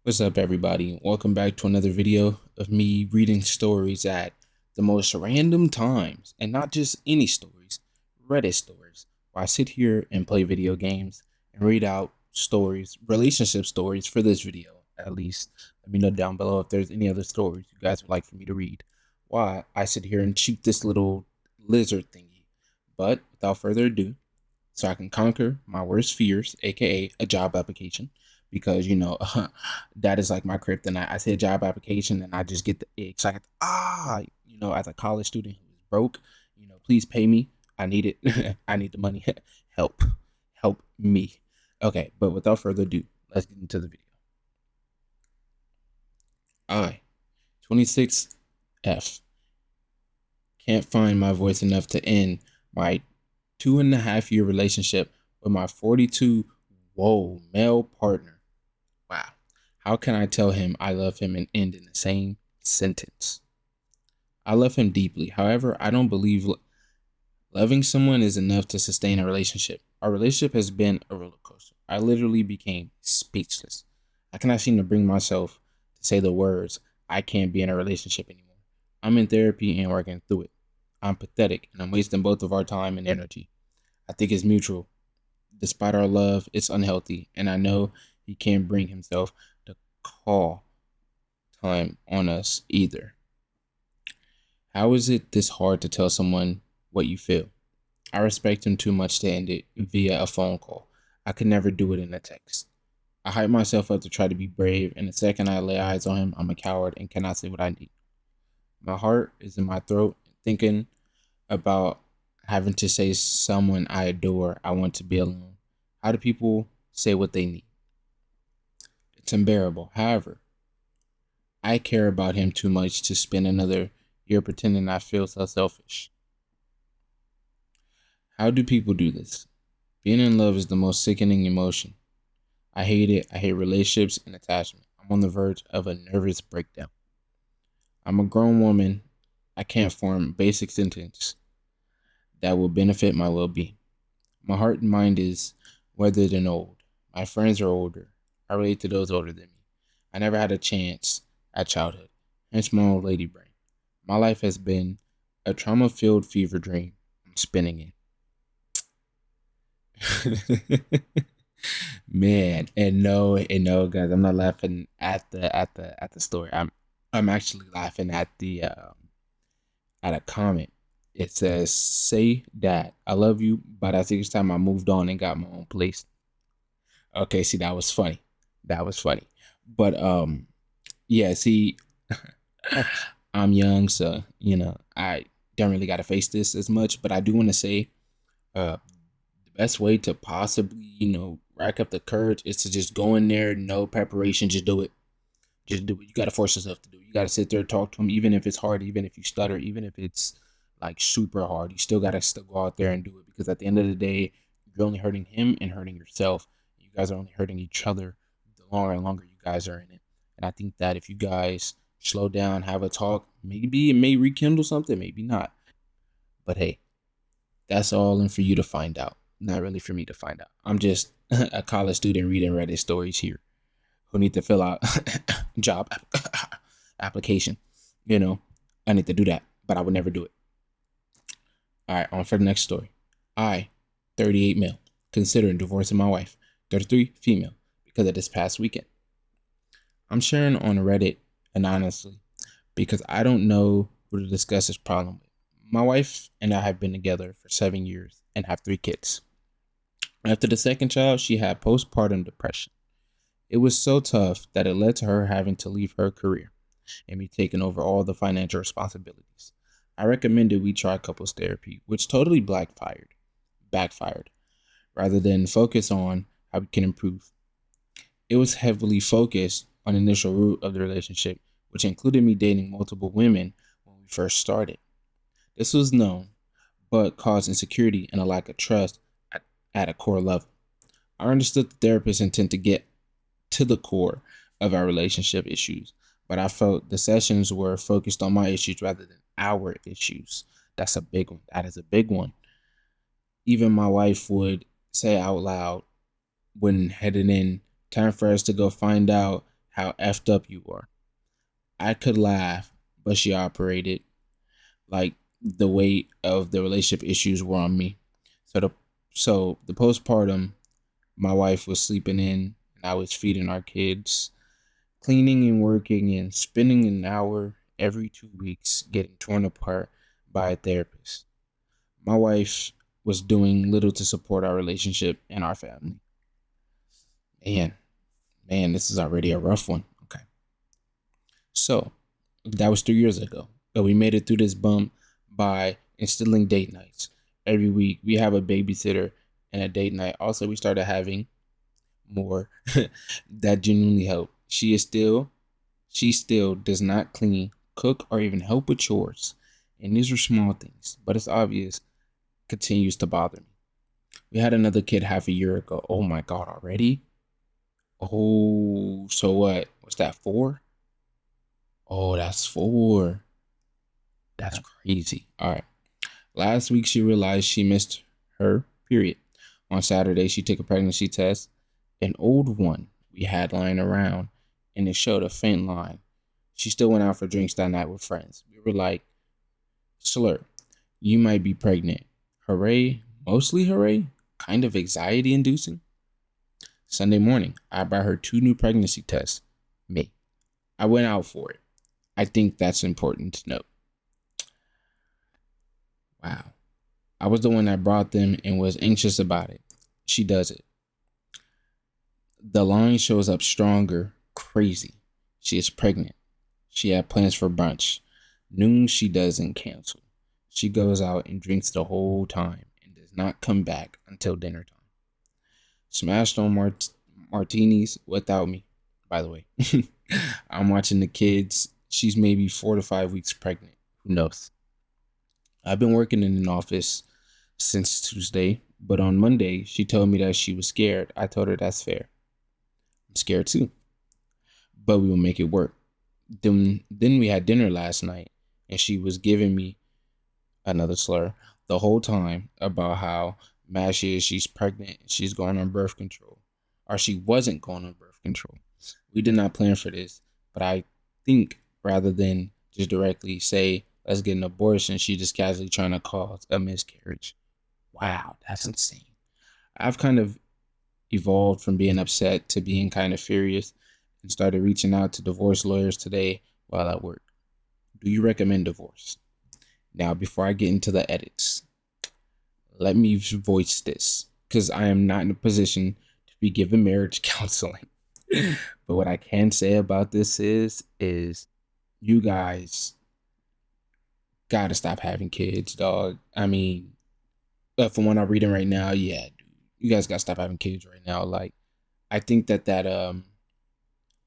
What's up, everybody? Welcome back to another video of me reading stories at the most random times, and not just any stories, Reddit stories, where I sit here and play video games and read out stories, relationship stories for this video, at least. Let me know down below if there's any other stories you guys would like for me to read. Why I sit here and shoot this little lizard thingy. But without further ado, so I can conquer my worst fears, aka a job application, because that is like my kryptonite. I say job application and I just get the itch. Like as a college student who is broke, please pay me. I need it. I need the money. Help, help me. Okay, but without further ado, let's get into the video. I, 26F, can't find my voice enough to end my 2.5 year relationship with my 42 male partner. Wow. How can I tell him I love him and end in the same sentence? I love him deeply. However, I don't believe loving someone is enough to sustain a relationship. Our relationship has been a roller coaster. I literally became speechless. I cannot seem to bring myself to say the words, I can't be in a relationship anymore. I'm in therapy and working through it. I'm pathetic and I'm wasting both of our time and energy. I think it's mutual. Despite our love, it's unhealthy, and I know he can't bring himself to call time on us either. How is it this hard to tell someone what you feel? I respect him too much to end it via a phone call. I could never do it in a text. I hype myself up to try to be brave, and the second I lay eyes on him, I'm a coward and cannot say what I need. My heart is in my throat, thinking about having to say someone I adore, I want to be alone. How do people say what they need? It's unbearable. However, I care about him too much to spend another year pretending I feel so selfish. How do people do this? Being in love is the most sickening emotion. I hate it. I hate relationships and attachment. I'm on the verge of a nervous breakdown. I'm a grown woman. I can't form a basic sentence that will benefit my well being. My heart and mind is weathered and old. My friends are older. I relate to those older than me. I never had a chance at childhood, hence my old lady brain. My life has been a trauma filled fever dream. I'm spinning it. Man, and no, guys, I'm not laughing at the story. I'm actually laughing at a comment. It says, "Say that I love you," but I think it's time I moved on and got my own place. Okay, see, that was funny. That was funny. But yeah, see, I'm young, so I don't really got to face this as much. But I do want to say, the best way to possibly rack up the courage is to just go in there, no preparation, just do it. Just do it. You got to force yourself to do it. You got to sit there and talk to him, even if it's hard, even if you stutter, even if it's like super hard. You still got to still go out there and do it, because at the end of the day, you're only hurting him and hurting yourself. You guys are only hurting each other the longer and longer you guys are in it. And I think that if you guys slow down, have a talk, maybe it may rekindle something, maybe not. But hey, that's all in for you to find out. Not really for me to find out. I'm just a college student reading Reddit stories here who need to fill out job application. You know, I need to do that, but I would never do it. All right, on for the next story. I, 38 male, considering divorcing my wife, 33 female, because of this past weekend. I'm sharing on Reddit anonymously because I don't know who to discuss this problem with. My wife and I have been together for 7 years and have 3 kids. After the second child, she had postpartum depression. It was so tough that it led to her having to leave her career and me taking over all the financial responsibilities. I recommended we try couples therapy, which totally backfired, rather than focus on how we can improve. It was heavily focused on the initial root of the relationship, which included me dating multiple women when we first started. This was known, but caused insecurity and a lack of trust at a core level. I understood the therapist's intent to get to the core of our relationship issues, but I felt the sessions were focused on my issues rather than our issues. That's a big one. That is a big one. Even my wife would say out loud when heading in, time for us to go find out how effed up you are. I could laugh, but she operated like the weight of the relationship issues were on me. So the postpartum, my wife was sleeping in and I was feeding our kids, cleaning and working and spending an hour every 2 weeks getting torn apart by a therapist. My wife was doing little to support our relationship and our family. Man, this is already a rough one. Okay. So that was 3 years ago. But we made it through this bump by instilling date nights. Every week we have a babysitter and a date night. Also, we started having more that genuinely help. She still does not clean, cook, or even help with chores. And these are small things, but it's obvious continues to bother me. We had another kid half a year ago. Oh my god, already? Oh, so what? What's that, 4? Oh, that's 4. That's crazy. All right. Last week, she realized she missed her period. On Saturday, she took a pregnancy test, an old one we had lying around, and it showed a faint line. She still went out for drinks that night with friends. We were like, Slur, you might be pregnant. Hooray, mostly hooray, kind of anxiety inducing. Sunday morning, I bought her 2 new pregnancy tests. Me. I went out for it. I think that's important to note. Wow. I was the one that brought them and was anxious about it. She does it. The line shows up stronger, crazy. She is pregnant. She had plans for brunch. Noon she doesn't cancel. She goes out and drinks the whole time and does not come back until dinner time. Smashed on martinis without me, by the way. I'm watching the kids. She's maybe 4 to 5 weeks pregnant. Who knows? I've been working in an office since Tuesday, but on Monday, she told me that she was scared. I told her that's fair. I'm scared too, but we will make it work. Then we had dinner last night, and she was giving me another slur the whole time about how mad she is. She's pregnant. She's going on birth control, or she wasn't going on birth control. We did not plan for this, but I think rather than just directly say, let's get an abortion, she just casually trying to cause a miscarriage. Wow, that's insane. I've kind of evolved from being upset to being kind of furious and started reaching out to divorce lawyers today while at work. Do you recommend divorce? Now, before I get into the edits, let me voice this because I am not in a position to be given marriage counseling. But what I can say about this is you guys gotta stop having kids, dog. I mean, from what I'm reading right now, yeah, dude, you guys gotta stop having kids right now. Like, I think that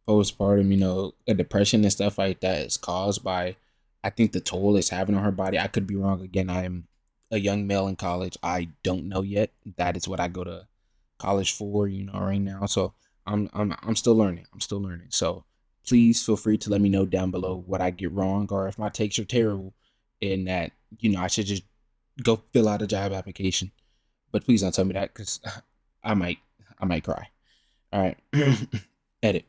postpartum, a depression and stuff like that is caused by, I think the toll it's having on her body. I could be wrong. Again, I am a young male in college. I don't know yet. That is what I go to college for, right now. So I'm still learning. So please feel free to let me know down below what I get wrong or if my takes are terrible and that, I should just go fill out a job application. But please don't tell me that because I might cry. All right. Edit.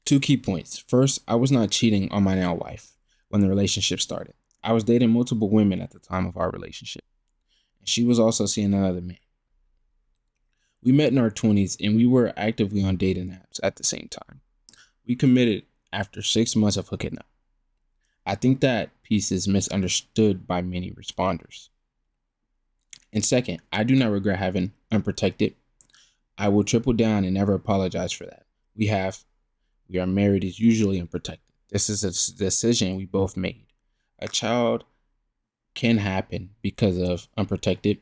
2 key points. First, I was not cheating on my now wife when the relationship started. I was dating multiple women at the time of our relationship. And she was also seeing another man. We met in our 20s and we were actively on dating apps at the same time. We committed after 6 months of hooking up. I think that piece is misunderstood by many responders. And second, I do not regret having unprotected. I will triple down and never apologize for that. We are married is usually unprotected. This is a decision we both made. A child can happen because of unprotected.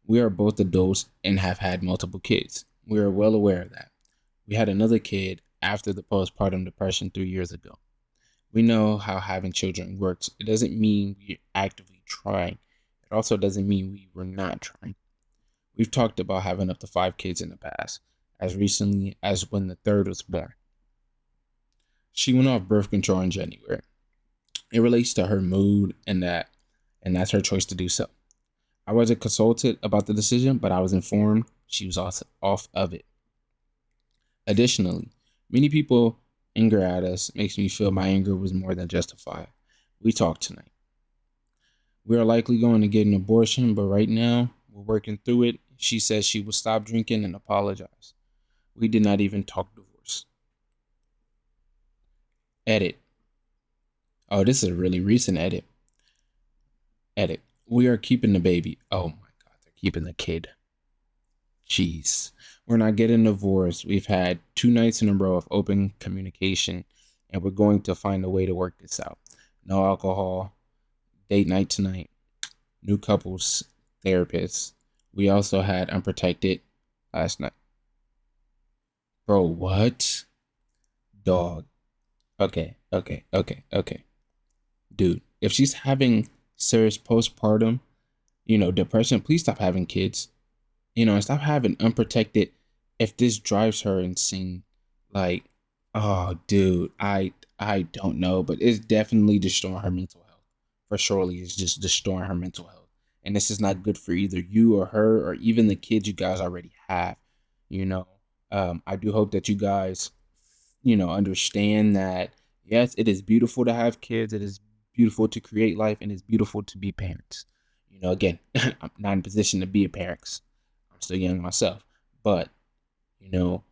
We are both adults and have had multiple kids. We are well aware of that. We had another kid after the postpartum depression 3 years ago. We know how having children works. It doesn't mean we're actively trying. It also doesn't mean we were not trying. We've talked about having up to 5 kids in the past, as recently as when the third was born. She went off birth control in January. It relates to her mood and that's her choice to do so. I wasn't consulted about the decision, but I was informed she was also off of it. Additionally, Many people anger at us makes me feel my anger was more than justified. We talked tonight. We are likely going to get an abortion, but right now we're working through it. She says she will stop drinking and apologize. We did not even talk divorce. Edit. Oh, this is a really recent edit. Edit. We are keeping the baby. Oh my God, they're keeping the kid. Jeez. We're not getting divorced. We've had 2 nights in a row of open communication, and we're going to find a way to work this out. No alcohol, date night tonight, new couples therapists. We also had unprotected last night. Bro, what? Dog. Okay. Dude, if she's having serious postpartum, depression, please stop having kids. And stop having unprotected. If this drives her insane, like, oh, dude, I don't know, but it's definitely destroying her mental health. For surely, it's just destroying her mental health, and this is not good for either you or her or even the kids you guys already have. You know, I do hope that you guys, understand that yes, it is beautiful to have kids. It is beautiful to create life, and it's beautiful to be parents. Again, I'm not in a position to be a parent. I'm still young myself. But, you know,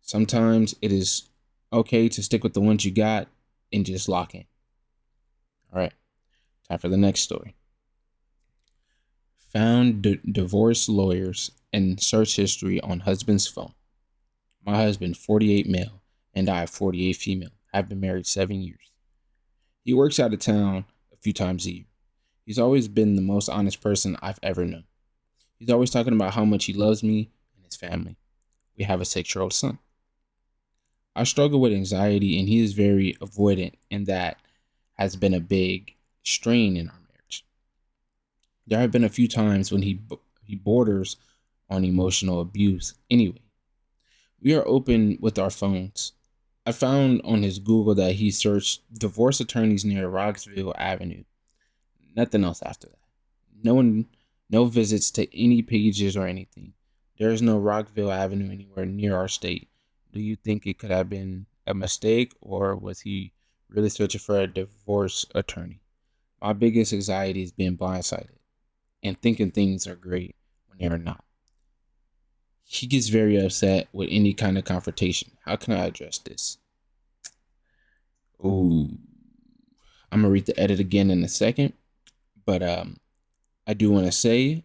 sometimes it is okay to stick with the ones you got and just lock in. All right. Time for the next story. Found divorce lawyers and search history on husband's phone. My husband, 48 male, and I, 48 female, have been married 7 years. He works out of town a few times a year. He's always been the most honest person I've ever known. He's always talking about how much he loves me and his family. We have a 6-year-old son. I struggle with anxiety, and he is very avoidant, and that has been a big strain in our marriage. There have been a few times when he borders on emotional abuse. Anyway, we are open with our phones. I found on his Google that he searched divorce attorneys near Roxville Avenue. Nothing else after that. No visits to any pages or anything. There is no Rockville Avenue anywhere near our state. Do you think it could have been a mistake, or was he really searching for a divorce attorney? My biggest anxiety is being blindsided and thinking things are great when they are not. He gets very upset with any kind of confrontation. How can I address this? Ooh, I'm gonna read the edit again in a second, but I do want to say,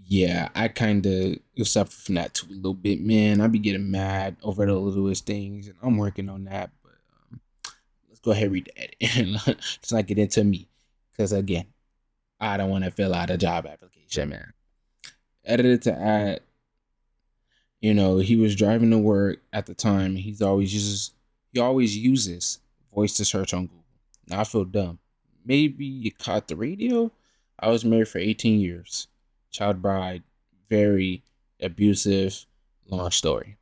yeah, I kind of suffer from that too a little bit, man. I be getting mad over the littlest things, and I'm working on that. But let's go ahead and read the edit. Let's not get into me, because again, I don't want to fill out a job application, man. Edited to add, he was driving to work at the time. He always uses voice to search on Google. Now I feel dumb. Maybe you caught the radio. I was married for 18 years. Child bride, very abusive, long story.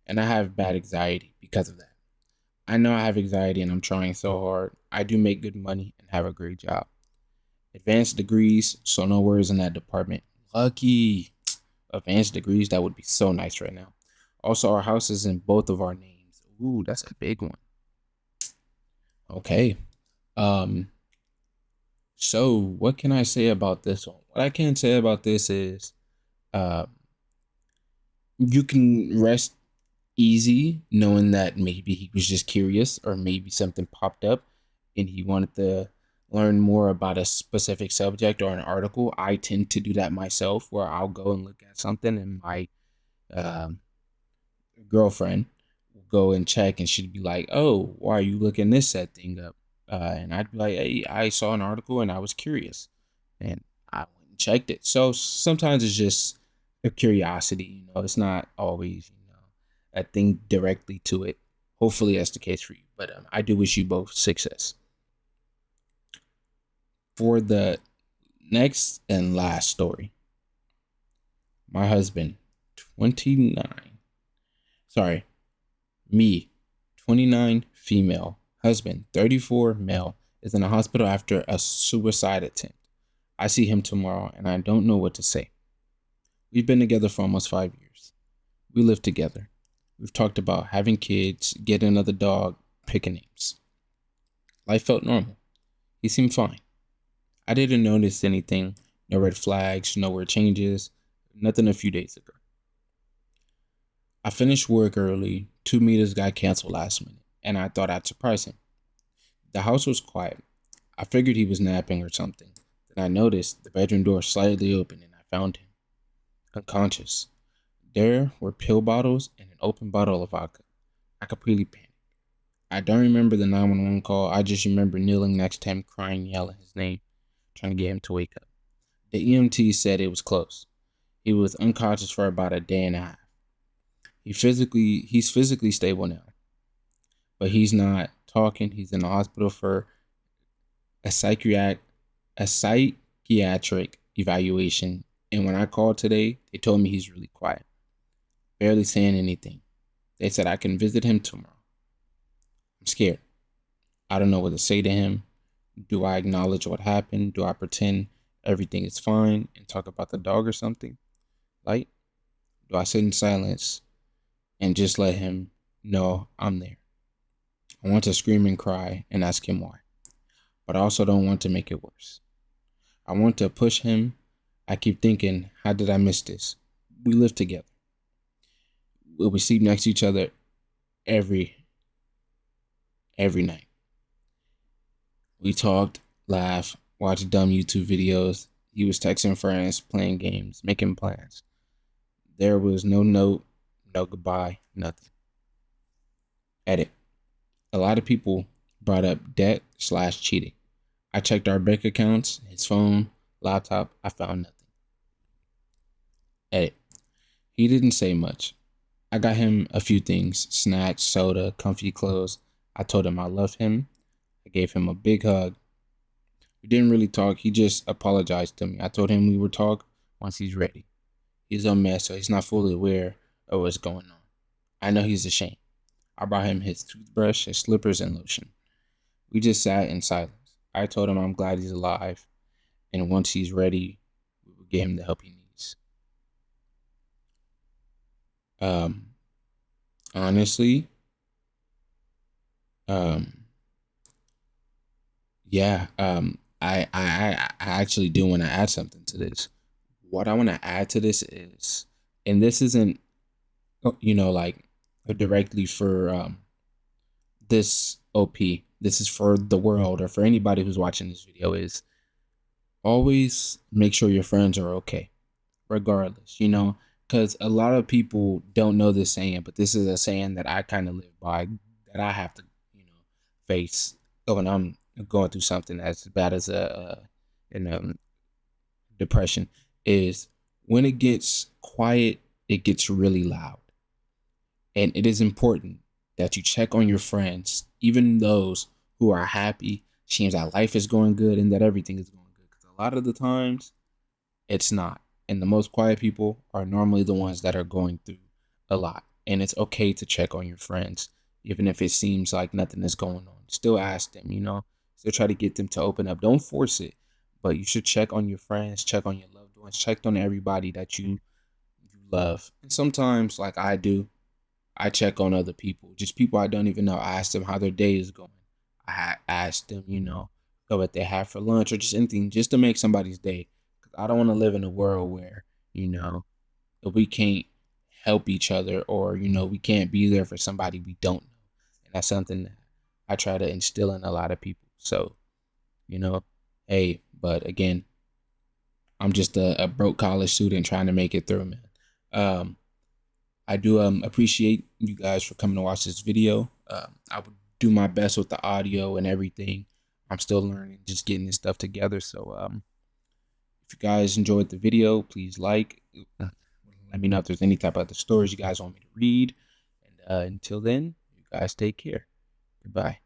And I have bad anxiety because of that. I know I have anxiety and I'm trying so hard. I do make good money and have a great job. Advanced degrees, so no worries in that department. Lucky. Advanced degrees, that would be so nice right now. Also, our house is in both of our names. Ooh, that's a big one. Okay. Um, so what can I say about this one? What I can say about this is uh you can rest easy knowing that maybe he was just curious, or maybe something popped up and he wanted to learn more about a specific subject or an article. I tend to do that myself, where I'll go and look at something and my um, girlfriend will go and check, and she'd be like, "Oh, why are you looking this said thing up?" And I'd be like, "Hey, I saw an article and I was curious, and I went and checked it." So sometimes it's just a curiosity. It's not always a thing directly to it. Hopefully that's the case for you, but I do wish you both success. For the next and last story, my husband, 29. Sorry, me, 29 female, husband, 34 male, is in the hospital after a suicide attempt. I see him tomorrow and I don't know what to say. We've been together for almost 5 years. We live together. We've talked about having kids, getting another dog, picking names. Life felt normal. He seemed fine. I didn't notice anything, no red flags, no weird changes, nothing a few days ago. I finished work early, 2 meetings got canceled last minute, and I thought I'd surprise him. The house was quiet. I figured he was napping or something. Then I noticed the bedroom door slightly open and I found him, unconscious. There were pill bottles and an open bottle of vodka. I completely panicked. I don't remember the 911 call. I just remember kneeling next to him, crying, yelling his name, trying to get him to wake up. The EMT said it was close. He was unconscious for about a day and a half. He's physically stable now, but he's not talking. He's in the hospital for a psychiatric evaluation. And when I called today, they told me he's really quiet, barely saying anything. They said I can visit him tomorrow. I'm scared. I don't know what to say to him. Do I acknowledge what happened? Do I pretend everything is fine and talk about the dog or something? Like, do I sit in silence and just let him know I'm there? I want to scream and cry and ask him why, but I also don't want to make it worse. I want to push him. I keep thinking, how did I miss this? We live together. We sleep next to each other every night. We talked, laughed, watched dumb YouTube videos. He was texting friends, playing games, making plans. There was no note, no goodbye, nothing. Edit. A lot of people brought up debt/cheating. I checked our bank accounts, his phone, laptop. I found nothing. Edit. He didn't say much. I got him a few things: snacks, soda, comfy clothes. I told him I loved him. I gave him a big hug. We didn't really talk. He just apologized to me. I told him we would talk once he's ready. He's a mess, so he's not fully aware of what's going on. I know he's ashamed. I brought him his toothbrush, his slippers, and lotion. We just sat in silence. I told him I'm glad he's alive, and once he's ready, we will get him the help he needs. Um, honestly, um, yeah, I actually do want to add something to this. What I want to add to this is, and this isn't, like directly for this OP. This is for the world or for anybody who's watching this video. Is always make sure your friends are okay, regardless. Because a lot of people don't know this saying, but this is a saying that I kind of live by, that I have to, face when I'm going through something as bad as depression. Is when it gets quiet, it gets really loud, and it is important that you check on your friends, even those who are happy, seems that life is going good and that everything is going good. Because a lot of the times, it's not. And the most quiet people are normally the ones that are going through a lot. And it's okay to check on your friends, even if it seems like nothing is going on. Still ask them, still try to get them to open up. Don't force it, but you should check on your friends, check on your loved ones, check on everybody that you love. And sometimes, like I do, I check on other people, just people I don't even know. I ask them how their day is going. I ask them, what they have for lunch or just anything, just to make somebody's day. Because I don't want to live in a world where, we can't help each other, or, we can't be there for somebody we don't know. And that's something that I try to instill in a lot of people. So, hey, but again, I'm just a broke college student trying to make it through, man. I do appreciate you guys for coming to watch this video. I would do my best with the audio and everything. I'm still learning, just getting this stuff together. So if you guys enjoyed the video, please like. Let me know if there's any type of other stories you guys want me to read. And until then, you guys take care. Goodbye.